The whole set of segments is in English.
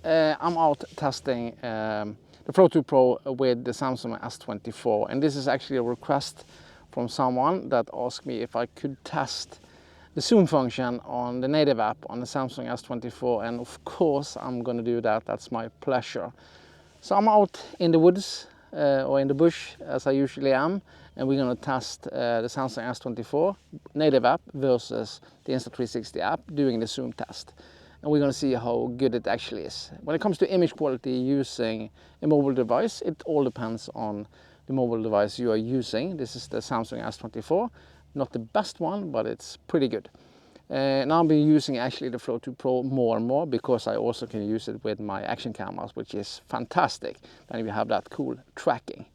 guys, I'm out testing the Flow 2 Pro with the Samsung S24, and this is actually a request from someone that asked me if I could test the zoom function on the native app on the Samsung S24, and of course I'm gonna do that. That's my pleasure. So I'm out in the woods or in the bush as I usually am, and we're gonna test the Samsung S24 native app versus the Insta360 app doing the zoom test. And we're going to see how good it actually is. When it comes to image quality using a mobile device, it all depends on the mobile device you are using. This is the Samsung S24, not the best one, but it's pretty good. Now I've been using actually the Flow 2 Pro more and more because I also can use it with my action cameras, which is fantastic. Then you have that cool tracking.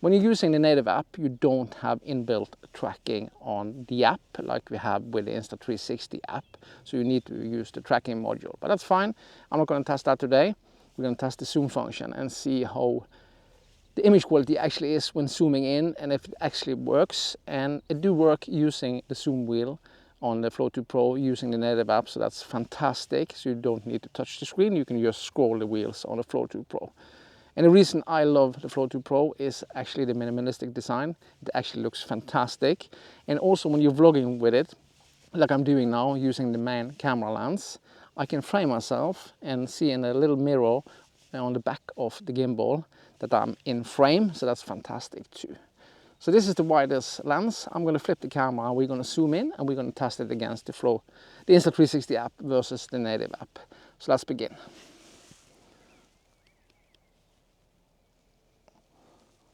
When you're using the native app, you don't have inbuilt tracking on the app like we have with the Insta360 app. So you need to use the tracking module, but that's fine. I'm not going to test that today. We're going to test the zoom function and see how the image quality actually is when zooming in and if it actually works. And it do work using the zoom wheel on the Flow 2 Pro using the native app, so that's fantastic. So you don't need to touch the screen, you can just scroll the wheels on the Flow 2 Pro. And the reason I love the Flow 2 Pro is actually the minimalistic design. It actually looks fantastic. And also when you're vlogging with it, like I'm doing now using the main camera lens, I can frame myself and see in a little mirror on the back of the gimbal that I'm in frame, so that's fantastic too. So this is the widest lens. I'm going to flip the camera, we're going to zoom in and we're going to test it against the Insta360 app versus the native app. So let's begin.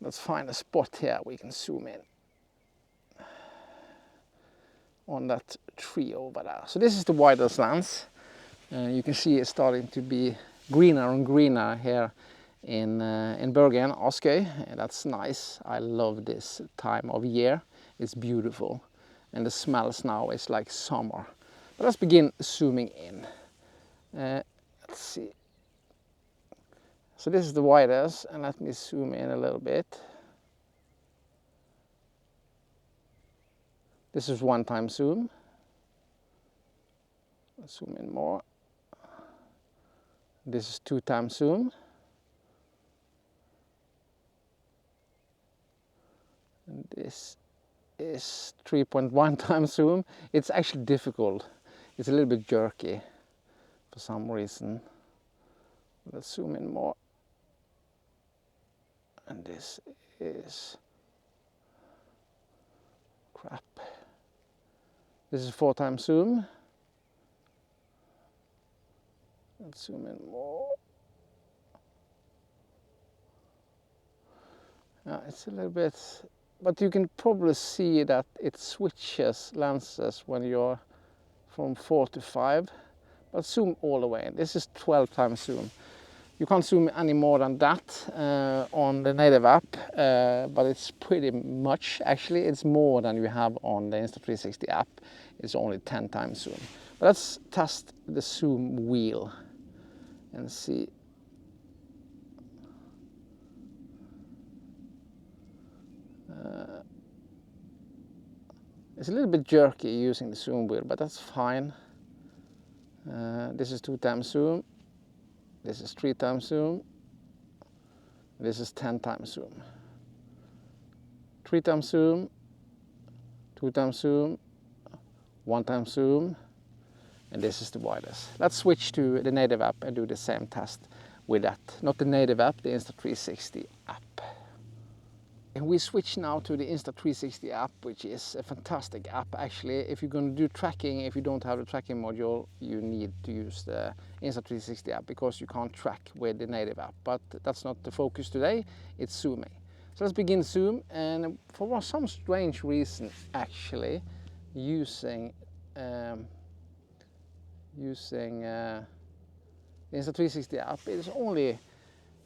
Let's find a spot here we can zoom in on that tree over there. So this is the widest lens. You can see it's starting to be greener and greener here in Bergen, Askøy, and that's nice. I love this time of year. It's beautiful, and the smells now is like summer. But let's begin zooming in. Let's see. So this is the widest, and let me zoom in a little bit. This is one time zoom. Let's zoom in more. This is 2 times zoom. And this is 3.1 times zoom. It's actually difficult. It's a little bit jerky for some reason. Let's zoom in more. And this is crap. This is 4 times zoom. Let's zoom in more. It's a little bit, but you can probably see that it switches lenses when you're from 4 to 5. But zoom all the way. This is 12 times zoom. You can't zoom any more than that on the native app, but it's pretty much, actually, it's more than you have on the Insta360 app. It's only 10 times zoom. But let's test the zoom wheel and see. It's a little bit jerky using the zoom wheel, but that's fine. This is 2 times zoom. This is 3 times zoom. This is 10 times zoom. 3 times zoom, 2 times zoom, 1 time zoom, and this is the widest. Let's switch to the native app and do the same test with that. Not the native app, the Insta360 app. And we switch now to the Insta360 app, which is a fantastic app actually. If you're going to do tracking, if you don't have the tracking module, you need to use the Insta360 app because you can't track with the native app. But that's not the focus today, it's zooming. So let's begin zoom, and for some strange reason actually, using the Insta360 app, it is only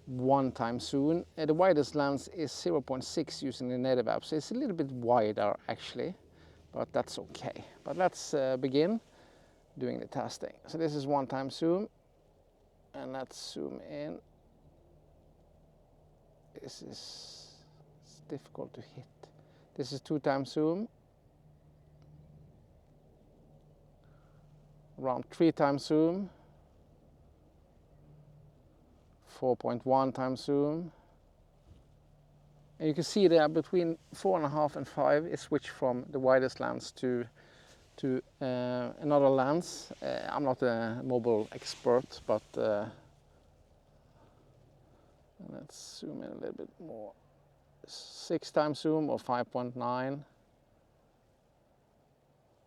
1 time zoom. The widest lens is 0.6 using the native app, so it's a little bit wider actually, but that's okay. But let's begin doing the testing. So this is 1 time zoom, and let's zoom in. This is difficult to hit. This is 2 times zoom, around 3 times zoom, 4.1 times zoom. And you can see there between 4.5 and 5 it switched from the widest lens to another lens. I'm not a mobile expert, but let's zoom in a little bit more. 6 times zoom or 5.9,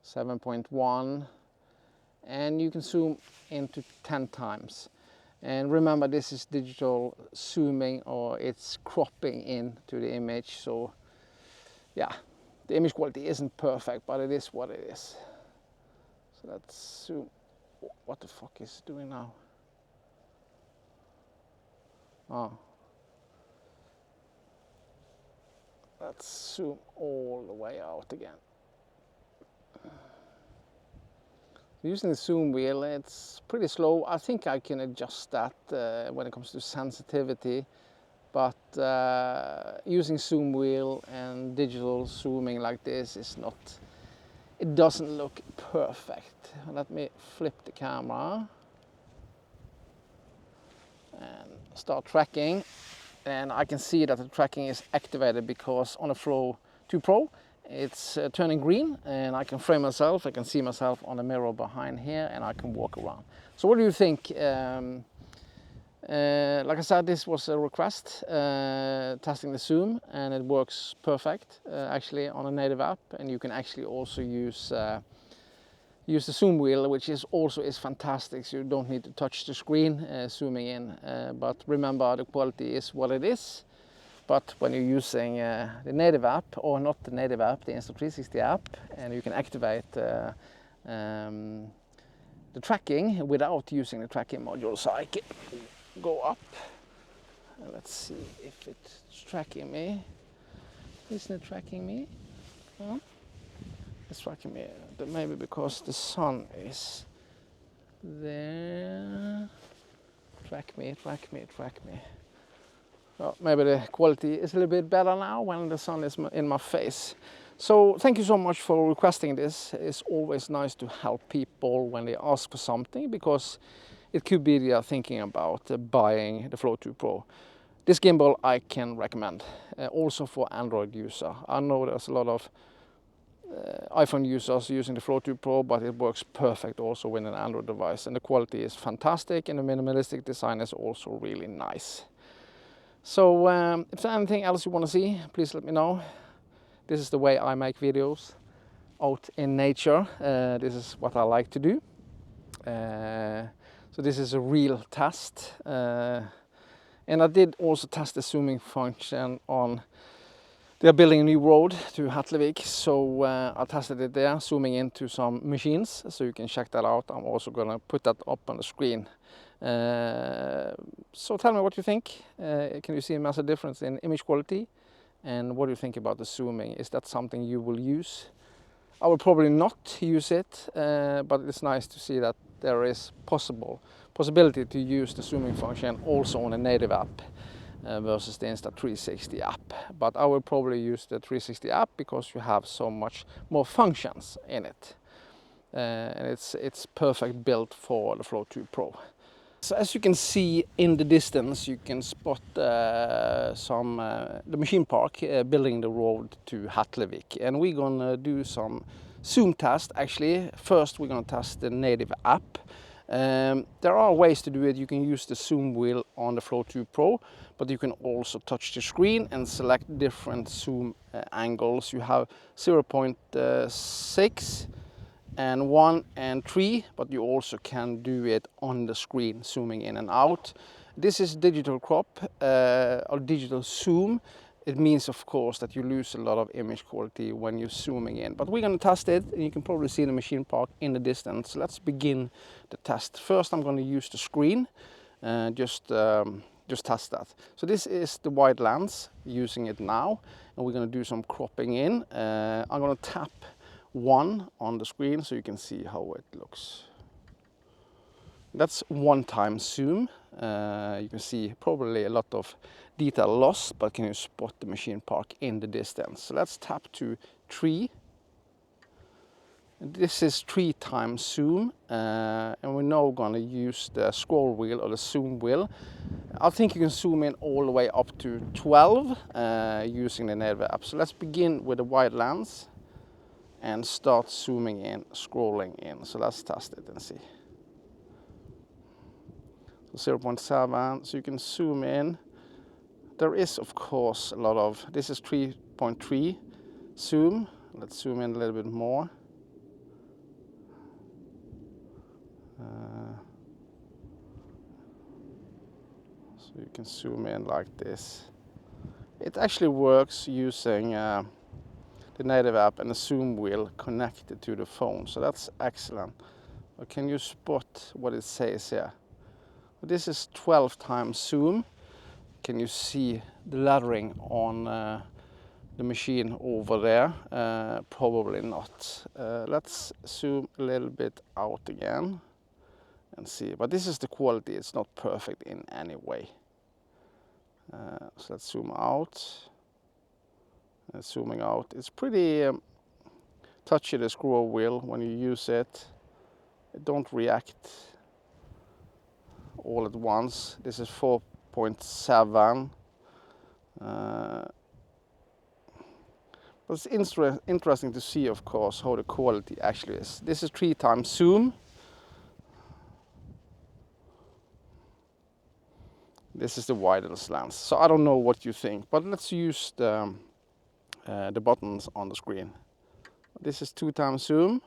7.1, and you can zoom into 10 times. And remember, this is digital zooming, or it's cropping into the image. So yeah, the image quality isn't perfect, but it is what it is. So let's zoom. What the fuck is it doing now? Oh. Let's zoom all the way out again. Using the zoom wheel, it's pretty slow. I think I can adjust that when it comes to sensitivity, but using zoom wheel and digital zooming like this is not, it doesn't look perfect. Let me flip the camera and start tracking, and I can see that the tracking is activated because on the Flow 2 Pro it's turning green, and I can frame myself, I can see myself on the mirror behind here, and I can walk around. So what do you think? Like I said, this was a request, testing the zoom, and it works perfect actually on a native app, and you can actually also use the zoom wheel, which is fantastic, so you don't need to touch the screen zooming in, but remember, the quality is what it is. But when you're using the native app, or not the native app, the Insta360 app, and you can activate the tracking without using the tracking module. So I can go up, and let's see if it's tracking me. Isn't it tracking me? Huh? It's tracking me, maybe because the sun is there. Track me, track me, track me. Well, maybe the quality is a little bit better now when the sun is in my face. So thank you so much for requesting this. It's always nice to help people when they ask for something, because it could be they are thinking about buying the Flow 2 Pro. This gimbal I can recommend, also for Android user. I know there's a lot of iPhone users using the Flow 2 Pro, but it works perfect also with an Android device, and the quality is fantastic, and the minimalistic design is also really nice. So if there's anything else you want to see, please let me know. This is the way I make videos, out in nature. This is what I like to do. So this is a real test. And I did also test the zooming function on, they're building a new road to Hatlevik, so I tested it there, zooming into some machines, so you can check that out. I'm also gonna put that up on the screen. So tell me what you think. Can you see a massive difference in image quality? And what do you think about the zooming? Is that something you will use? I will probably not use it, but it's nice to see that there is possibility to use the zooming function also on a native app versus the Insta360 app. But I will probably use the 360 app because you have so much more functions in it. And it's perfect built for the Flow 2 Pro. So as you can see in the distance, you can spot the machine park building the road to Hatlevik, and we're gonna do some zoom test. Actually, first we're gonna test the native app. There are ways to do it. You can use the zoom wheel on the Flow 2 Pro, but you can also touch the screen and select different zoom angles. You have 0.6 and 1 and 3, but you also can do it on the screen, zooming in and out. This is digital crop or digital zoom. It means, of course, that you lose a lot of image quality when you're zooming in. But we're going to test it, and you can probably see the machine park in the distance. Let's begin the test. First, I'm going to use the screen, just test that. So this is the wide lens, using it now, and we're going to do some cropping in. I'm going to tap 1 on the screen so you can see how it looks. That's 1 time zoom. You can see probably a lot of detail lost, but can you spot the machine park in the distance? So let's tap to 3 This is 3 times zoom, and we're now going to use the scroll wheel or the zoom wheel. I think you can zoom in all the way up to 12 using the native app. So let's begin with a wide lens and start zooming in, scrolling in. So let's test it and see. So 0.7, so you can zoom in. There is, of course, a lot of, this is 3.3 zoom. Let's zoom in a little bit more. So you can zoom in like this. It actually works using the native app and the zoom wheel connected to the phone, so that's excellent. But can you spot what it says here? This is 12 times zoom. Can you see the lettering on the machine over there? Probably not. Let's zoom a little bit out again and see. But this is the quality. It's not perfect in any way. So let's zoom out. Zooming out. It's pretty touchy, the scroll wheel, when you use it. It don't react all at once. This is 4.7. But it's interesting to see, of course, how the quality actually is. This is 3 times zoom. This is the widest lens. So I don't know what you think, but let's use the buttons on the screen. This is 2 times zoom.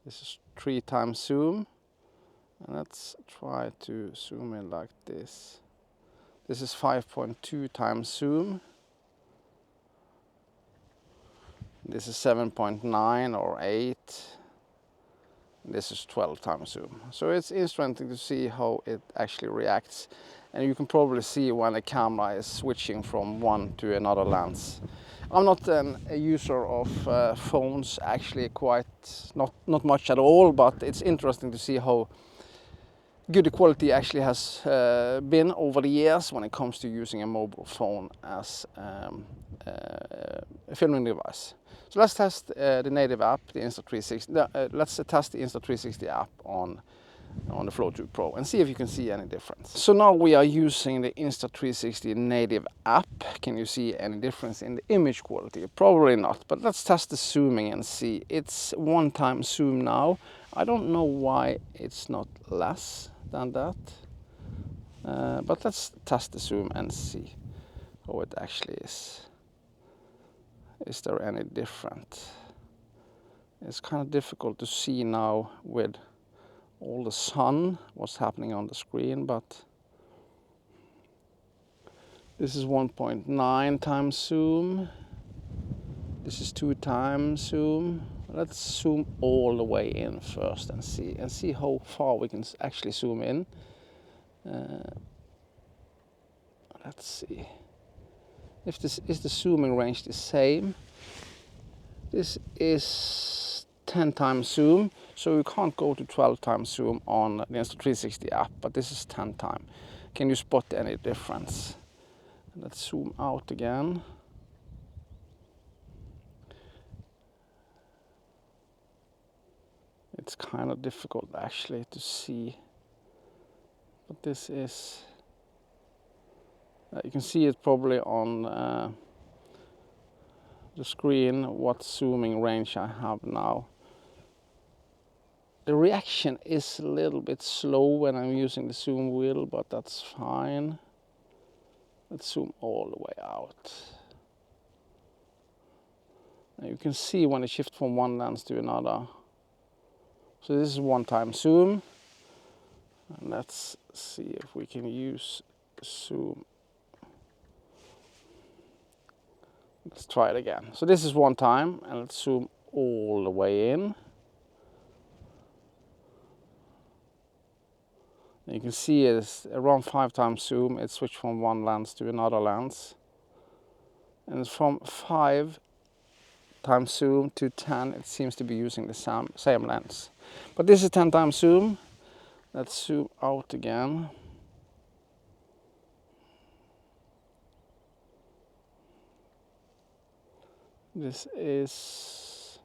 This is 3 times zoom. And let's try to zoom in like this. This is 5.2 times zoom. This is 7.9 or 8. This is 12 times zoom. So it's interesting to see how it actually reacts. And you can probably see when the camera is switching from one to another lens. I'm not a user of phones, actually not much at all, but it's interesting to see how good the quality actually has been over the years when it comes to using a mobile phone as a filming device. So let's test the native app, the Insta360. Let's test the Insta360 app on the Flow 2 Pro and see if you can see any difference. So now we are using the Insta360 native app. Can you see any difference in the image quality? Probably not, but let's test the zooming and see. It's 1 time zoom now. I don't know why it's not less than that, but let's test the zoom and see how it actually is. Is there any different? It's kind of difficult to see now with all the sun, what's happening on the screen, but this is 1.9 times zoom. This is 2 times zoom. Let's zoom all the way in first and see how far we can actually zoom in. Let's see. If this is the zooming range the same. This is 10 times zoom, so you can't go to 12 times zoom on the Insta360 app, but this is 10 times. Can you spot any difference? Let's zoom out again. It's kind of difficult actually to see, but this is, you can see it probably on the screen what zooming range I have now. The reaction is a little bit slow when I'm using the zoom wheel, but that's fine. Let's zoom all the way out. Now you can see when it shifts from one lens to another. So this is 1 time zoom. And let's see if we can use zoom. Let's try it again. So this is 1 time, and let's zoom all the way in. And you can see it's around 5 times zoom. It switched from one lens to another lens. And from 5 times zoom to 10, it seems to be using the same lens. But this is 10 times zoom. Let's zoom out again. This is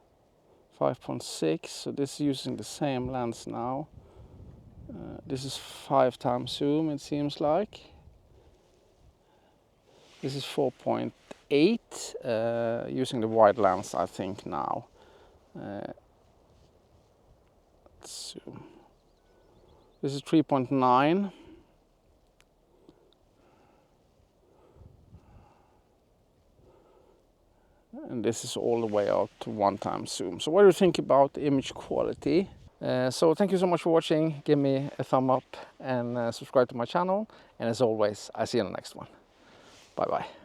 5.6, so this is using the same lens now. This is 5 times zoom, it seems like. This is 4.8, using the wide lens, I think, now. Let's zoom. This is 3.9. And this is all the way out to 1 time zoom. So what do you think about the image quality? So thank you so much for watching. Give me a thumb up and subscribe to my channel. And as always, I see you in the next one. Bye bye.